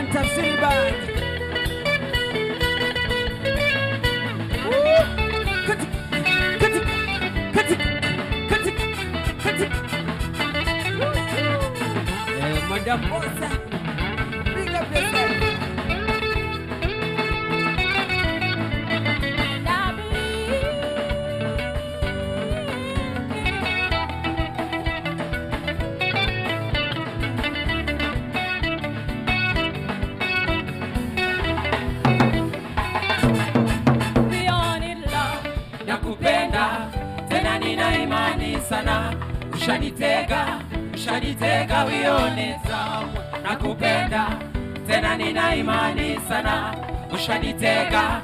and Tafsiri band. Madam Bossa, big up yourself. Nakupenda tena nina imani sana, ushanitega wione zamu. Nakupenda tena nina imani sana, ushanitega,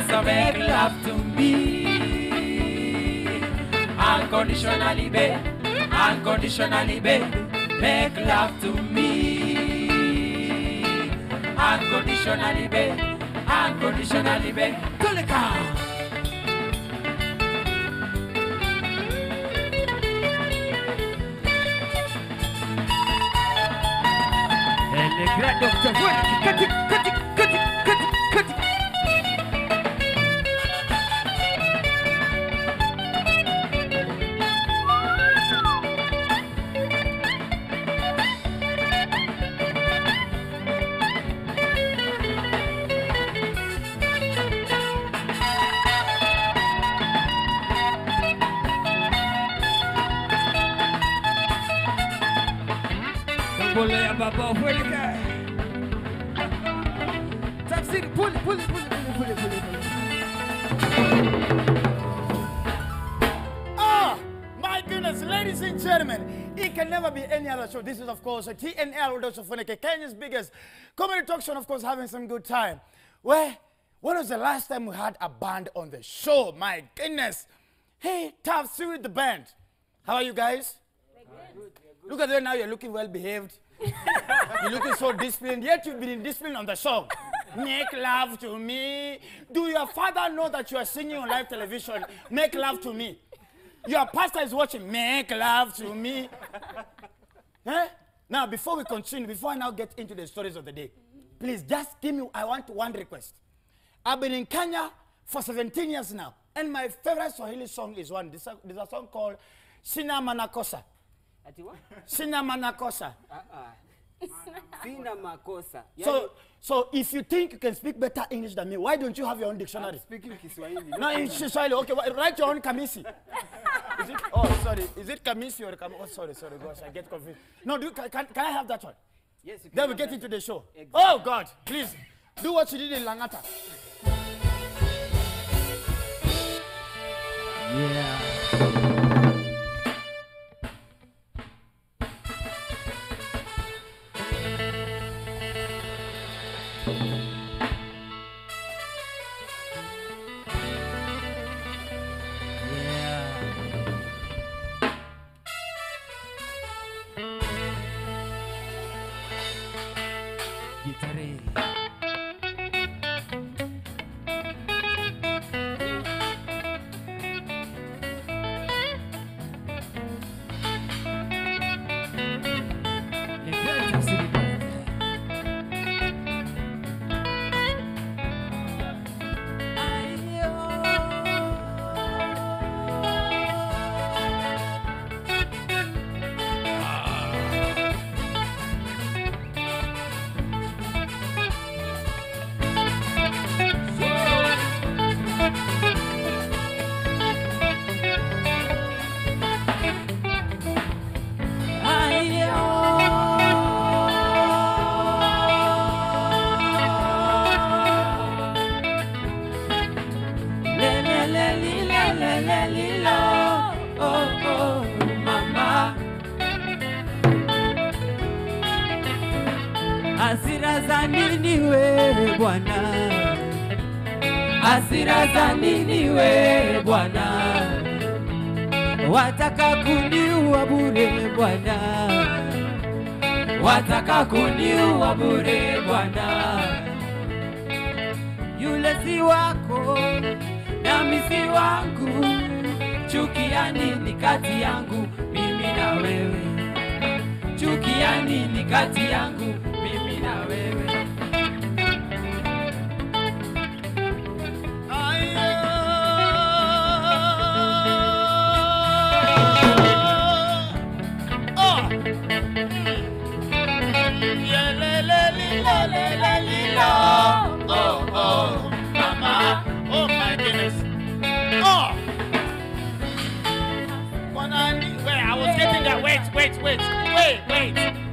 so make love to me unconditionally, babe, make love to me unconditionally, babe, Tulika. Le grand docteur, cut it. Pull it, Baba, where the guy? Tafsiri, pull it. Oh, my goodness, ladies and gentlemen, it can never be any other show. This is, of course, a TNL, Kenya's biggest comedy talk show, and of course, having some good time. When was the last time we had a band on the show? My goodness. Hey, Tafsiri, the band. How are you guys? Good. Look at them now, you're looking well behaved. You're looking so disciplined, yet you've been disciplined on the song. Make love to me. Do your father know that you are singing on live television? Make love to me. Your pastor is watching. Make love to me. Eh? Now, before we continue, before I now get into the stories of the day, please just give me, I want one request. I've been in Kenya for 17 years now, and my favorite Swahili song is one. There's a song called Sina Manakosa. Sina Manakosa. Sina makosa. So if you think you can speak better English than me, why don't you have your own dictionary? I'm speaking Kiswahili. No, in Kiswahili. Okay, write your own kamisi. Is it? Oh, sorry. Is it kamisi or kamisi? Oh, sorry, gosh, I get confused. No, can I have that one? Yes, you can. Then we get into the show. Exactly. Oh, God, please do what you did in Langata. Yeah. Hasira za nini we Bwana? Hasira za nini we Bwana? Wataka kuniua bure Bwana, wataka kuniua bure Bwana. Yule si wako nami si wangu, chukia nini kati yangu mimi na wewe? Chukia nini kati yangu mimi na wewe?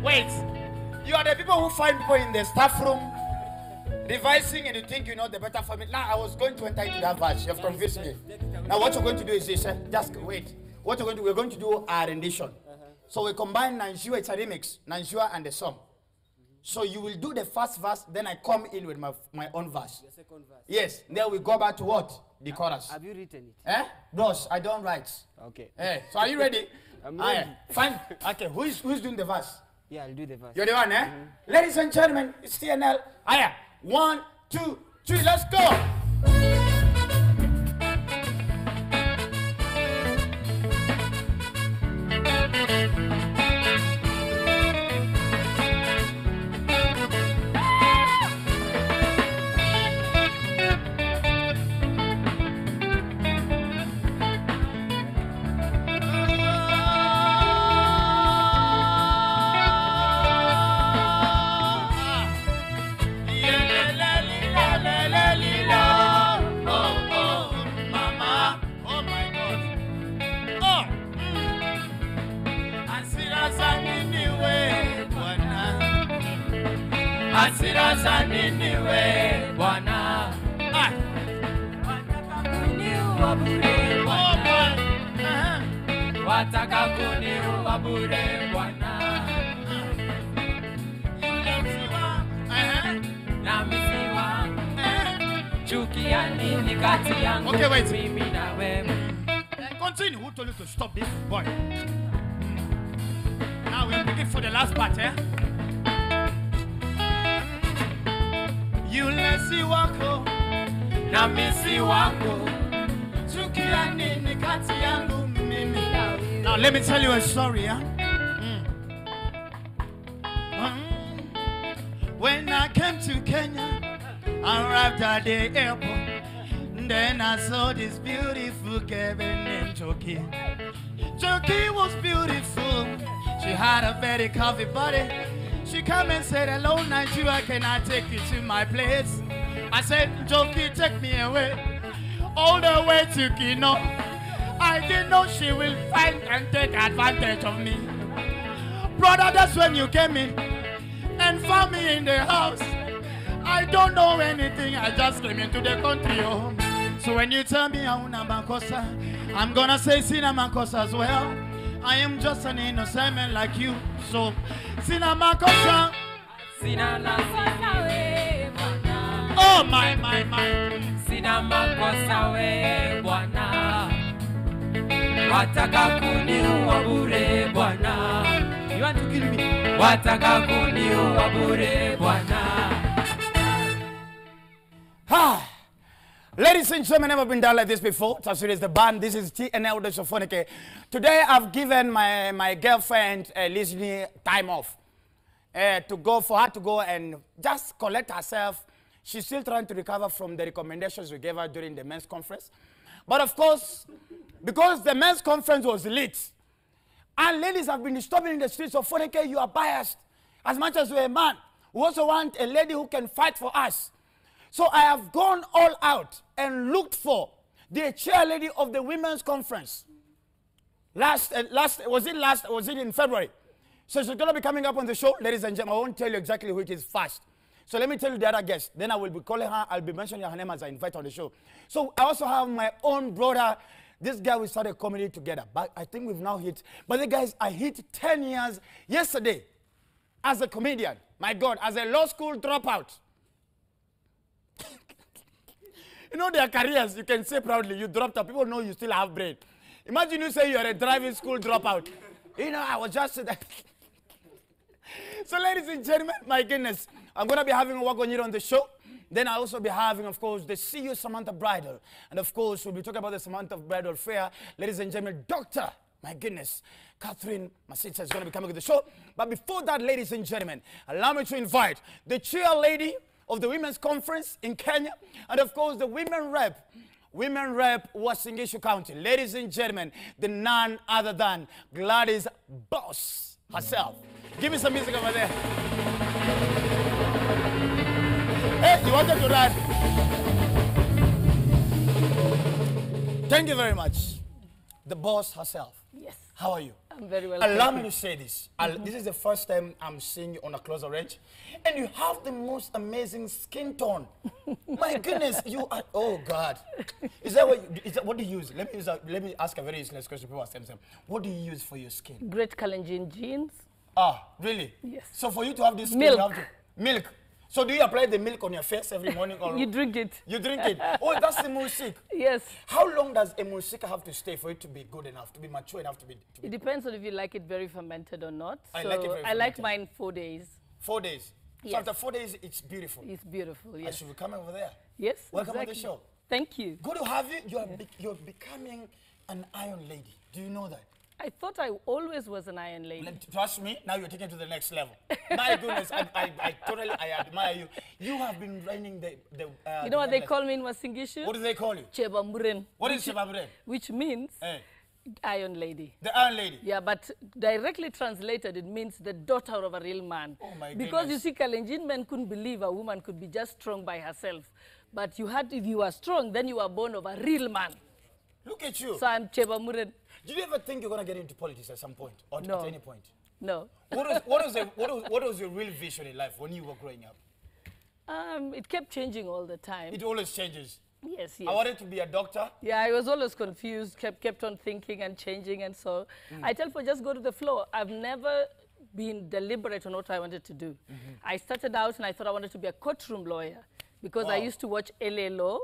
Wait. You are the people who find people in the staff room revising and you think you know the better for me. Now, I was going to enter into that verse. You have confused me. Now, what you're going to do is this. Just wait. What you're going to do, we're going to do our rendition. So we combine Nanjua, it's a remix, Nanjua and the song. So you will do the first verse, then I come in with my own verse. The second verse. Yes, then we go back to what? The chorus. Have you written it? Bros, I don't write. Okay. So are you ready? I'm ready. Fine. Okay, who's doing the verse? Yeah, I'll do the verse. You're the one, Ladies and gentlemen, it's TNL. 1, 2, 3, let's go. Wataka kuniua bure Bwana. Na mimi wangu. Chukia nini kati yangu mimi na wewe. Continue. Who told you to stop this, boy? Now we're looking for the last part, Yule si wako Na mimi wangu. chukia nini kati yangu mimi. Now let me tell you a story, When I came to Kenya, I arrived at the airport. Then I saw this beautiful girl named Joki. Joki was beautiful. She had a very curvy body. She came and said, "Hello, Nigeria, can I take you to my place?" I said, "Joki, take me away, all the way to Kino." I didn't know she will find and take advantage of me. Brother, that's when you came in and found me in the house. I don't know anything, I just came into the country. So when you tell me I'm gonna say Sina Makosa as well. I am just an innocent man like you. So Sina Makosa. Sina makosa we Bwana. Oh my. Sina makosa we Bwana. Wataka kuniua bure Bwana. You want to kill me? Wataka kuniua bure Bwana. Ladies and gentlemen, never been done like this before. Tafsiri is the band. This is TNL the Sophonic. Today I've given my girlfriend listening time off for her to go and just collect herself. She's still trying to recover from the recommendations we gave her during the men's conference. But of course, because the men's conference was lit, and ladies have been disturbing in the streets of Foneke, you are biased. As much as you're a man, we also want a lady who can fight for us. So I have gone all out and looked for the chairlady of the women's conference. Was it in February? So she's going to be coming up on the show, ladies and gentlemen. I won't tell you exactly who it is first. So let me tell you the other guest. Then I will be calling her. I'll be mentioning her name as I invite on the show. So I also have my own brother. This guy, we started comedy together. But I think we've now hit. But the guys, I hit 10 years yesterday as a comedian. My God, as a law school dropout. You know their careers, you can say proudly, you dropped out. People know you still have brain. Imagine you say you're a driving school dropout. You know, I was just... So ladies and gentlemen, my goodness, I'm going to be having a walk on you on the show. Then I'll also be having, of course, the CU Samantha Bridal. And of course, we'll be talking about the Samantha Bridal Fair. Ladies and gentlemen, Dr. My goodness, Catherine Masita is going to be coming to the show. But before that, ladies and gentlemen, allow me to invite the chair lady of the Women's Conference in Kenya, and of course the women rep Wasingishu County. Ladies and gentlemen, the none other than Gladys Boss herself. Give me some music over there. Hey, you wanted to run? Thank you very much. The boss herself. Yes. How are you? I'm very well. Allow me to say this. This is the first time I'm seeing you on a closer range. And you have the most amazing skin tone. My goodness, you are, oh God. Is that what do you use? Let me ask a very useless question. People ask themselves, what do you use for your skin? Great Kalenjin jeans. Ah, really? Yes. So for you to have this skin, Milk. you have to, milk. So do you apply the milk on your face every morning? Or You drink it. You drink it. Oh, that's the musik. Yes. How long does a musik have to stay for it to be good enough, to be mature enough to be It depends on if you like it very fermented or not. I like it very I like fermented. mine 4 days. 4 days. So Yes. after 4 days, it's beautiful. It's beautiful, I yes. should be coming over there. Yes, Welcome exactly. on the show. Thank you. Good to have you. You're becoming an iron lady. Do you know that? I thought I always was an iron lady. Trust me, now you're taken to the next level. My goodness, I totally admire you. You have been running the You know what they call me in Wasingishu? What do they call you? Chebamburen. What is Chebamburen? Which means iron lady. The iron lady. Yeah, but directly translated, it means the daughter of a real man. Oh my Because goodness. you see, Kalenjin men couldn't believe a woman could be just strong by herself. But you had, if you were strong, then you were born of a real man. Look at you. So I'm Chebamburen. Did you ever think you're going to get into politics at some point? Or No. at any point? No. What was your real vision in life when you were growing up? It kept changing all the time. It always changes. Yes, yes. I wanted to be a doctor. Yeah, I was always confused, kept on thinking and changing, and so I tell people just go to the flow. I've never been deliberate on what I wanted to do. I started out and I thought I wanted to be a courtroom lawyer because I used to watch LA Law.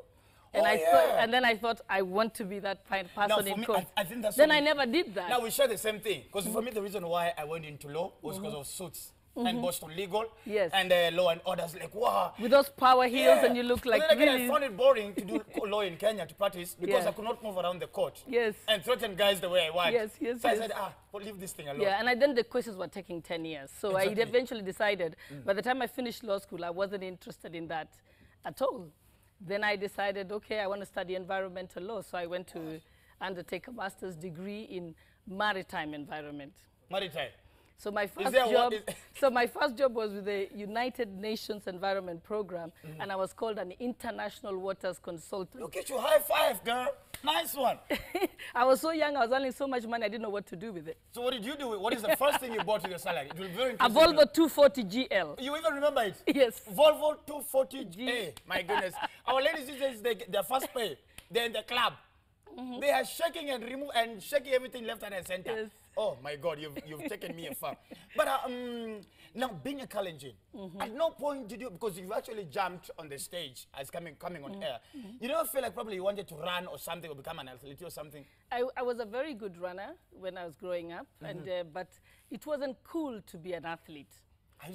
And, and then I thought, I want to be that person in court. I think that's then I never did that. Now we share the same thing. Because for me, the reason why I went into law was because of Suits and Boston Legal and Law and Orders. Like, wow. With those power heels and you look like but then again, really... I found it boring to do law in Kenya to practice because I could not move around the court and threaten guys the way I want. So I said, leave this thing alone. Yeah, and then the courses were taking 10 years. So I eventually decided, by the time I finished law school, I wasn't interested in that at all. Then I decided, okay, I want to study environmental law. So I went to undertake a master's degree in maritime environment. Maritime. So my first job was with the United Nations Environment Program, and I was called an international waters consultant. Look at you, high five, girl. Nice one. I was so young, I was earning so much money, I didn't know what to do with it. So what did you do? What is the first thing you bought with your salary? It will be very a Volvo 240 GL. You even remember it? Yes. Volvo 240 GL. My goodness. Our ladies and gentlemen, their first pay, they're in the club. They are shaking and shaking everything left and center. Yes. Oh my God, you've taken me afar. But now being a Kalenjin, at no point did you, because you've actually jumped on the stage as coming on air, you don't feel like probably you wanted to run or something or become an athlete or something? I was a very good runner when I was growing up, and but it wasn't cool to be an athlete.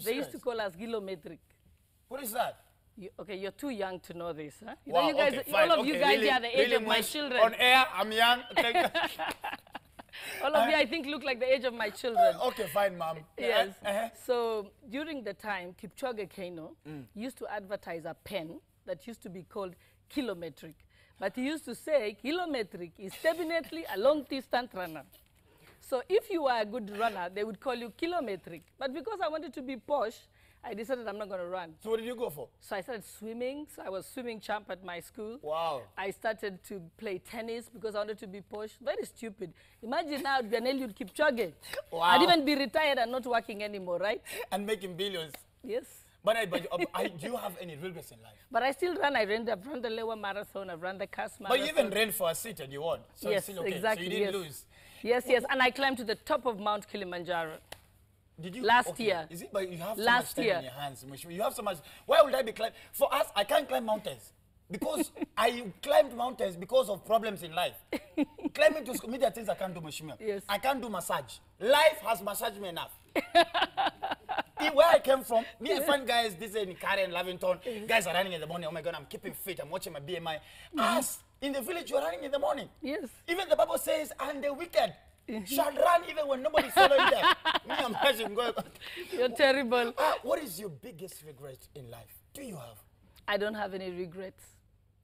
They used to call us kilometric. What is that? You're too young to know this, huh? Wow, you guys, okay, fine. all of you guys are the age of my children. On air, I'm young. All of you, I think, look like the age of my children. Okay, fine, ma'am. Yes. So during the time, Kipchoge Keino used to advertise a pen that used to be called kilometric. But he used to say, kilometric is definitely a long-distance runner. So if you were a good runner, they would call you kilometric. But because I wanted to be posh, I decided I'm not going to run. So what did you go for? So I started swimming. So I was swimming champ at my school. Wow. I started to play tennis because I wanted to be posh. Very stupid. Imagine now Eliud Kipchoge. Wow. I'd even be retired and not working anymore, right? And making billions. Yes. But do you have any regrets in life? But I still run. I've run the Lewa Marathon. I've run the Cass Marathon. But you even ran for a seat and you won. So yes, it's still okay. Exactly. So you didn't lose. Yes, yes. And I climbed to the top of Mount Kilimanjaro. Did you? Last year. Is it? But you have so Last much time year. in your hands. You have so much. Why would I be climbing? For us, I can't climb mountains. Because I climbed mountains because of problems in life. Climbing to school, media things I can't do, Mheshimiwa. Yes. I can't do massage. Life has massaged me enough. Where I came from, me and find guys, this in Karen, Lavington, guys are running in the morning. Oh my God, I'm keeping fit. I'm watching my BMI. Us, in the village, you're running in the morning. Yes. Even the Bible says, and the wicked shall run even when nobody's following them. Me, I'm imagine going. You're terrible. What is your biggest regret in life? Do you have? I don't have any regrets.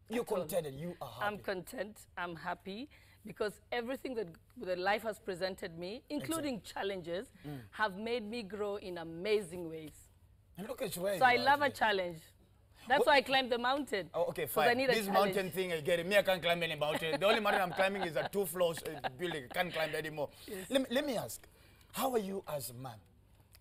You're contented. You are happy. I'm content. I'm happy because everything that life has presented me, including challenges, have made me grow in amazing ways. And look at where so you I are love today. a challenge. That's why I climbed the mountain. Oh, okay, 'Cause I fine. need a This challenge. mountain thing, I get it. Me, I can't climb any mountain. The only mountain I'm climbing is a 2 floors building. I can't climb anymore. Yes. Let me ask, how are you as a man?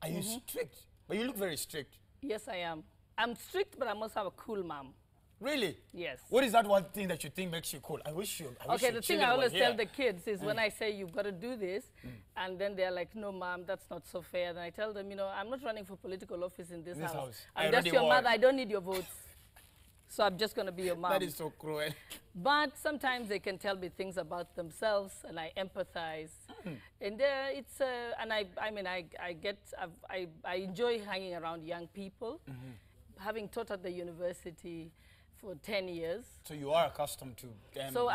Are you strict? But you look very strict. Yes, I am. I'm strict, but I'm also a cool mom. Really? Yes. What is that one thing that you think makes you cool? I wish you. Okay, the thing I always tell the kids is when I say you've got to do this, and then they're like, no, mom, that's not so fair. Then I tell them, you know, I'm not running for political office in this house. I I'm just already your won. mother. I don't need your votes. So I'm just going to be your mom. That is so cruel. But sometimes they can tell me things about themselves, and I empathize. And it's and I mean I enjoy hanging around young people, having taught at the university for 10 years. So you are accustomed to them. So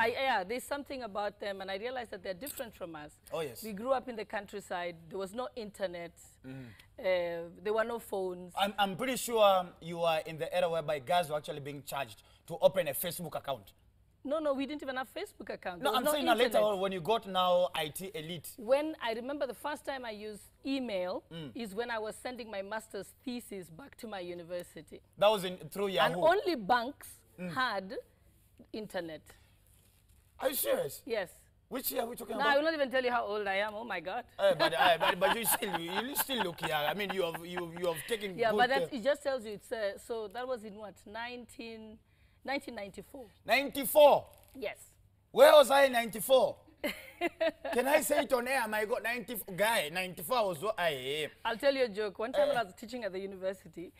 there's something about them, and I realized that they're different from us. Oh, yes. We grew up in the countryside. There was no internet. There were no phones. I'm pretty sure you are in the era whereby guys were actually being charged to open a Facebook account. No, we didn't even have Facebook account. No, There I'm was saying no now later internet. on when you got now IT elite. When I remember the first time I used email is when I was sending my master's thesis back to my university. That was through Yahoo. And only banks had internet. Are you serious? Yes. Which year are we talking No, about? I will not even tell you how old I am. Oh my God. But you still look young. I mean, you have taken Yeah, good but care. it just tells you it's so that was in what 1994. 94. Yes. Where was I in 94? Can I say it on air? My God, 94 guy, 94 was what I. I'll tell you a joke. One time when I was teaching at the university,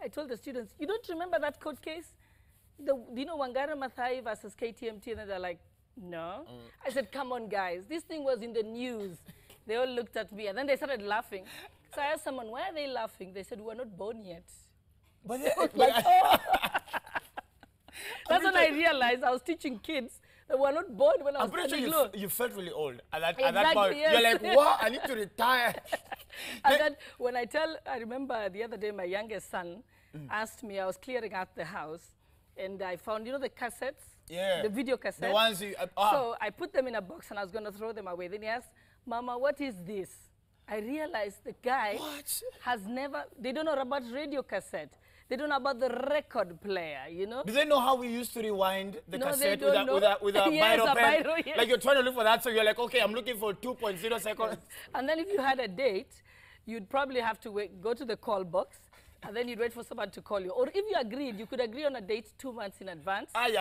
I told the students, "You don't remember that court case? You know Wangara Maathai versus KTMT?" And they're like, "No." I said, "Come on, guys. This thing was in the news." They all looked at me, and then they started laughing. So I asked someone, "Why are they laughing?" They said, "We're not born yet." But That's when I realized I was teaching kids that were not born when I I'm was pretty studying sure law. you felt really old at that Exactly, point. yes. You're like, what? I need to retire. And then when I remember the other day, my youngest son asked me, I was clearing out the house, and I found, you know, the cassettes? Yeah. The video cassettes? The ones you... So I put them in a box, and I was going to throw them away. Then he asked, "Mama, what is this?" I realized the guy What? has never, they don't know about radio cassette. They don't know about the record player, you know? Do they know how we used to rewind the No, they cassette don't know. with a Yes, biro a pen? biro, yes. Like you're trying to look for that, so you're like, okay, I'm looking for 2.0 seconds. And then if you had a date, you'd probably have to wait, go to the call box, and then you'd wait for someone to call you. Or if you agreed, you could agree on a date 2 months in advance and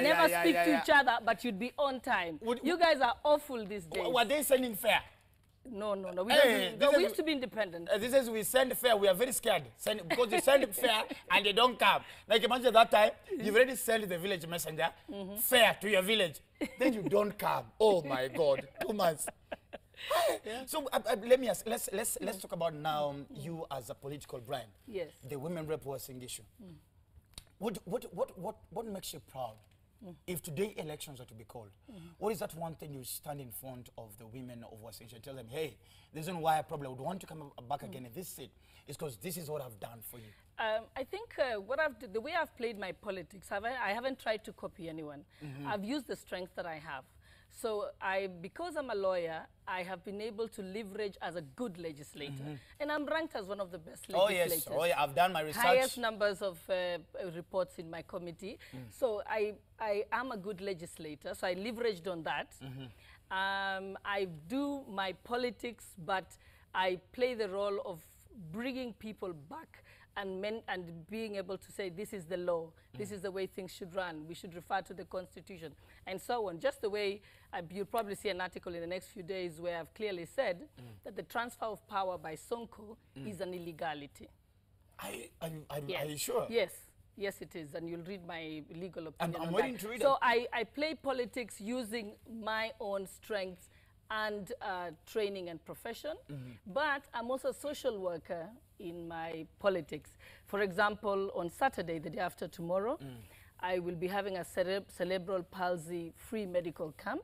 never speak to each other, but you'd be on time. You guys are awful these days. Were they sending fare? No. We, Hey, don't, we this used to be independent. This is we send fare, we are very scared. Because they send fare and they don't come. Like imagine that time, you've already sent the village messenger fare to your village. Then you don't come. Oh my God, 2 months. So let me ask, let's talk about now you as a political brand. Yes. The women rep Wasing issue. What makes you proud? If today elections are to be called, what is that one thing you stand in front of the women of Wasing and tell them, hey, the reason why I probably would want to come back again in this seat is because this is what I've done for you? I think the way I've played my politics, I haven't tried to copy anyone. I've used the strength that I have. So because I'm a lawyer, I have been able to leverage as a good legislator. And I'm ranked as one of the best legislators. Oh yes, I've done my research. Highest numbers of reports in my committee. So I am a good legislator, so I leveraged on that. I do my politics, but I play the role of bringing people back and being able to say, this is the law, this is the way things should run, we should refer to the Constitution, and so on. Just the way you'll probably see an article in the next few days where I've clearly said that the transfer of power by Sonko is an illegality. Are you sure? Yes, it is, and you'll read my legal opinion I'm on waiting that. to read So it. I play politics using my own strengths and training and profession, but I'm also a social worker in my politics. For example, on Saturday, the day after tomorrow, I will be having a cerebral palsy free medical camp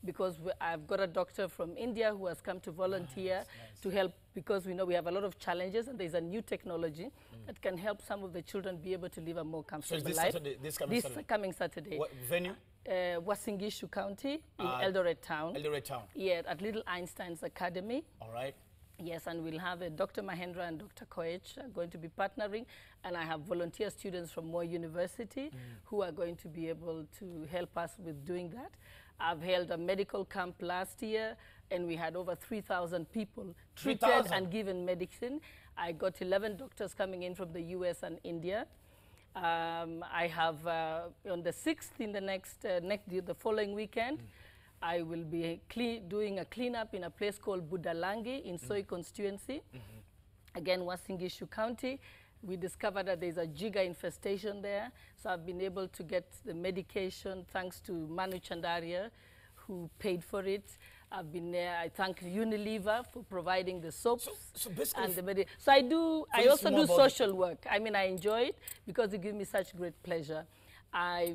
because I've got a doctor from India who has come to volunteer to help, because we know we have a lot of challenges and there's a new technology that can help some of the children be able to live a more comfortable So is this life. Saturday, this coming Saturday? Coming Saturday. What venue? Wasingishu County in Eldoret Town. Eldoret Town. Yeah, at Little Einstein's Academy. All right. Yes, and we'll have Dr. Mahendra and Dr. Koech are going to be partnering, and I have volunteer students from Moy University who are going to be able to help us with doing that. I've held a medical camp last year, and we had over 3,000 people treated and given medicine. I got 11 doctors coming in from the US and India. I have on the 6th in the following weekend, I will be doing a cleanup in a place called Budalangi in Soy constituency. Again, Wasingishu County. We discovered that there's a giga infestation there. So I've been able to get the medication thanks to Manu Chandaria, who paid for it. I've been there. I thank Unilever for providing the soaps. So basically, and the so I also do social work. I mean, I enjoy it because it gives me such great pleasure. I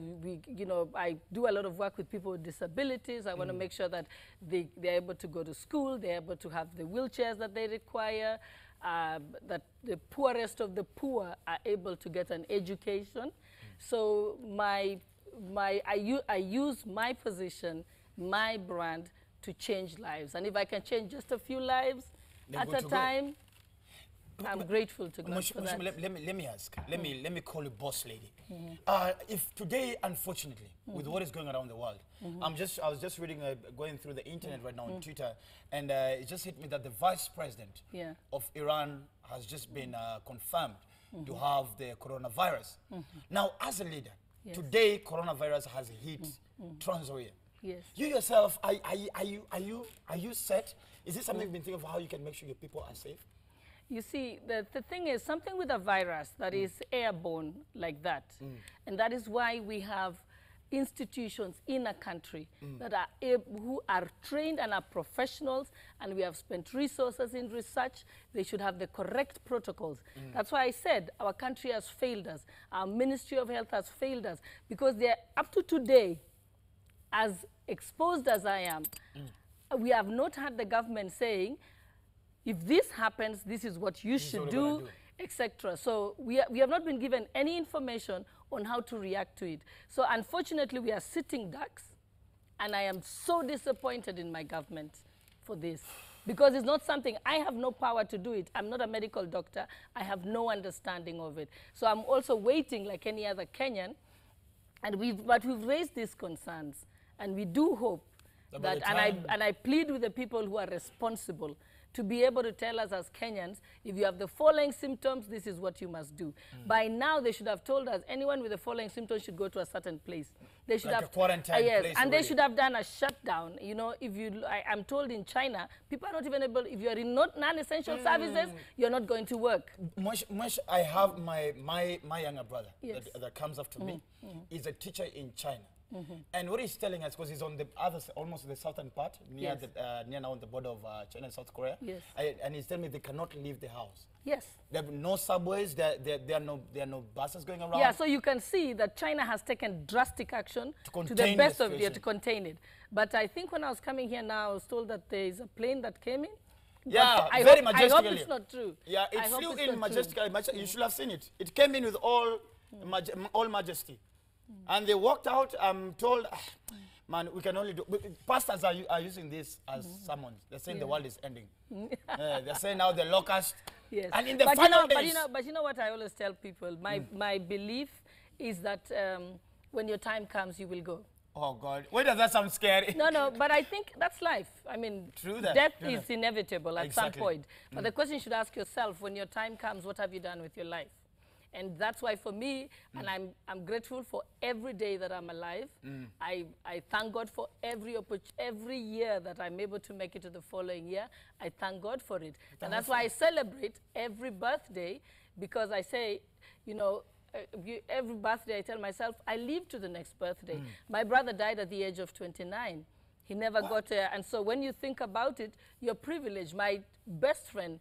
do a lot of work with people with disabilities. I want to make sure that they're able to go to school, they're able to have the wheelchairs that they require, that the poorest of the poor are able to get an education. So I use my position, my brand, to change lives. And if I can change just a few lives at a time, I'm grateful to God for that. Let me ask. Let me call you boss lady. If today, unfortunately, with what is going around the world, I was just reading, going through the internet right now on Twitter, and it just hit me that the vice president of Iran has just been confirmed to have the coronavirus. Now, as a leader, today coronavirus has hit Trans-Nzoia. Yes. You yourself, are you set? Is this something you've been thinking of how you can make sure your people are safe? You see, the thing is, something with a virus that is airborne like that, and that is why we have institutions in a country that are who are trained and are professionals, and we have spent resources in research. They should have the correct protocols. That's why I said our country has failed us. Our Ministry of Health has failed us because they're up to today, as exposed as I am, we have not had the government saying, if this happens, this is what you should do, etc. So we have not been given any information on how to react to it. So unfortunately, we are sitting ducks, and I am so disappointed in my government for this, because it's not something, I have no power to do it. I'm not a medical doctor. I have no understanding of it. So I'm also waiting like any other Kenyan, but we've raised these concerns, and we do hope that, and I plead with the people who are responsible to be able to tell us as Kenyans, if you have the following symptoms, this is what you must do. By now, they should have told us anyone with the following symptoms should go to a certain place. They should have a quarantine place. And they should have done a shutdown. You know, if I'm told in China, people are not even able, if you're in non-essential services, you're not going to work. I have my younger brother that comes after me. Is a teacher in China. And what he's telling us, because he's on the other, almost the southern part, near now on the border of China and South Korea. Yes. And he's telling me they cannot leave the house. Yes. There are no subways, there are no buses going around. Yeah, so you can see that China has taken drastic action to the best of it to contain it. But I think when I was coming here now, I was told that there is a plane that came in. Yeah, very majestically. I hope it's not true. Yeah, it flew in majestically. You should have seen it. It came in with all majesty. And they walked out. I'm told, man, we can only do. Pastors are using this as sermons. They're saying the world is ending. They're saying now the locust. Yes. And in the final days. But you know what I always tell people? My belief is that when your time comes, you will go. Oh, God. Why does that sound scary? No, but I think that's life. I mean, death is inevitable at some point. But the question you should ask yourself, when your time comes, what have you done with your life? And that's why for me, and I'm grateful for every day that I'm alive. I thank God for every year that I'm able to make it to the following year. I thank God for it. And that's why I celebrate every birthday, because I say, you know, every birthday I tell myself, I live to the next birthday. My brother died at the age of 29. He never got there. And so when you think about it, you're privileged. My best friend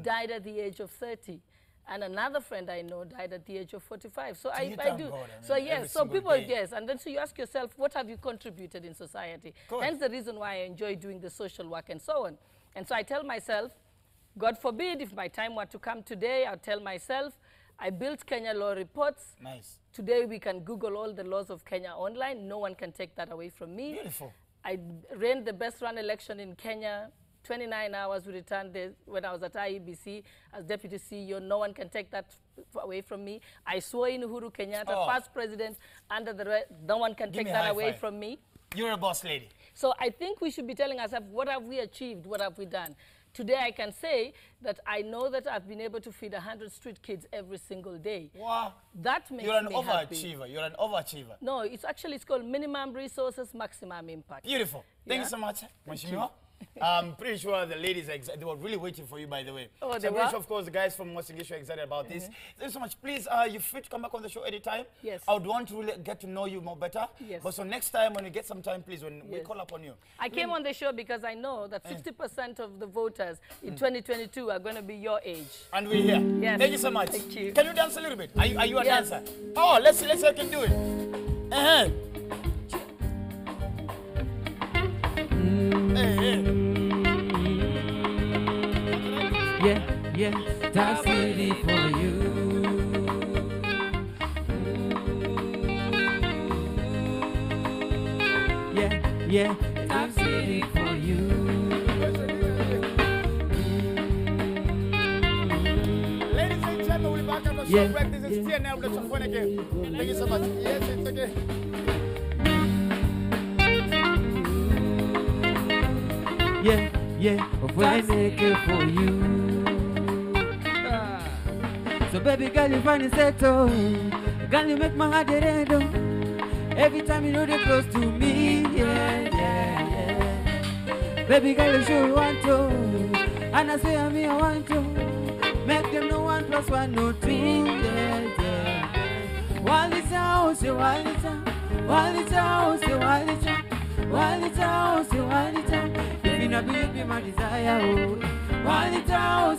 died at the age of 30. And another friend I know died at the age of 45. So I do. God, so yes, so people, yes. And then so you ask yourself, what have you contributed in society? Hence the reason why I enjoy doing the social work and so on. And so I tell myself, God forbid, if my time were to come today, I'll tell myself, I built Kenya Law Reports. Nice. Today we can Google all the laws of Kenya online. No one can take that away from me. Beautiful. I ran the best run election in Kenya 29 hours we returned this when I was at IEBC as Deputy CEO. No one can take that away from me. I swore in Uhuru Kenyatta, first president under the no one can take that away from me. You're a boss lady. So I think we should be telling ourselves, what have we achieved? What have we done? Today I can say that I know that I've been able to feed 100 street kids every single day. Wow. That makes me You're an happy. overachiever. You're an overachiever. No, it's called minimum resources, maximum impact. Beautiful. Thank you so much, Mheshimiwa. I'm pretty sure the ladies, they were really waiting for you, by the way. Oh, they were? Of course, the guys from Mosingishu are excited about this. Thank you so much. Please, you're free to come back on the show anytime. Yes. I would want to really get to know you more better. Yes. But so next time, when you get some time, please, when we call upon you. I came on the show because I know that 50% of the voters in 2022 are going to be your age. And we're here. Yes. Thank you so much. Thank you. Can you dance a little bit? Are you a dancer? Oh, let's see if I can do it. Hey. Yeah, Tafsiri for you. Yeah, Tafsiri for you. Ladies and gentlemen, we're back on the show. This is TNL with the phone again. Thank you so much. Yes, it's okay. Yeah, Tafsiri for you. So baby girl, you find it settle. Girl, you make my heart red. Every time you know they're close to me. Yeah. Baby girl, you sure you want to. And I swear I want to. Make them know 1 + 1 no 2. Yeah. Walita, if you not be my desire, oh. Walita,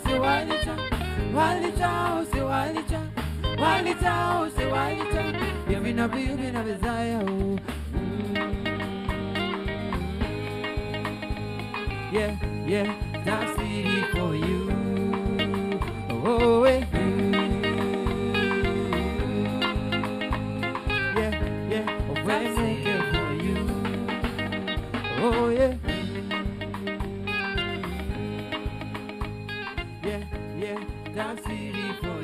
if you not be my desire, oh. Yeah, Tafsiri for you. Oh, yeah. Tafsiri for you. Oh, yeah. Yeah, Tafsiri for you.